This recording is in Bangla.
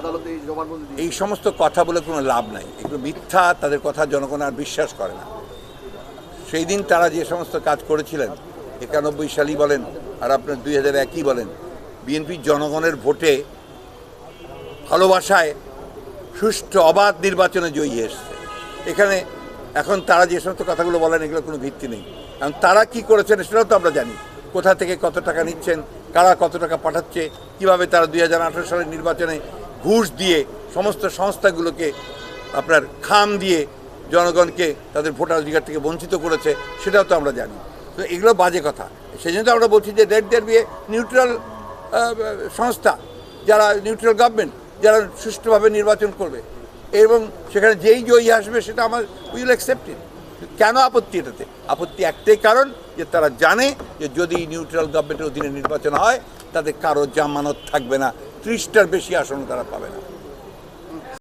আদালতে জবানবন্দি এই সমস্ত কথা বলে কোনো লাভ নাই, এগুলো মিথ্যা, তাদের কথা জনগণ আর বিশ্বাস করে না। সেই দিন তারা যে সমস্ত কাজ করেছিলেন 91 সালই বলেন আর আপনার 2001ই বলেন, বিএনপি জনগণের ভোটে ভালোবাসায় সুষ্ঠু অবাধ নির্বাচনে জয়ী এসছে। এখানে এখন তারা যে সমস্ত কথাগুলো বলেন এগুলো কোনো ভিত্তি নেই। কারণ তারা কি করেছেন সেটাও তো আমরা জানি, কোথা থেকে কত টাকা নিচ্ছেন, কারা কত টাকা পাঠাচ্ছে, কিভাবে তারা 2018 সালের নির্বাচনে ঘুষ দিয়ে সমস্ত সংস্থাগুলোকে আপনার খাম দিয়ে জনগণকে তাদের ভোটার অধিকার থেকে বঞ্চিত করেছে, সেটাও তো আমরা জানি। তো এগুলো বাজে কথা। সেই জন্য তো আমরা বলছি যে দেয়ার বি এ নিউট্রাল সংস্থা, যারা নিউট্রাল গভর্নমেন্ট, যারা সুষ্ঠুভাবে নির্বাচন করবে এবং সেখানে যেই জয়ী আসবে সেটা আমার উইল অ্যাকসেপ্ট ইট। কেন আপত্তি এটাতে? আপত্তি একটাই কারণ যে তারা জানে যে যদি নিউট্রাল গভর্নমেন্টের অধীনে নির্বাচন হয় তাদের কারো জামানত থাকবে না, 30টার বেশি আসন তারা পাবে না।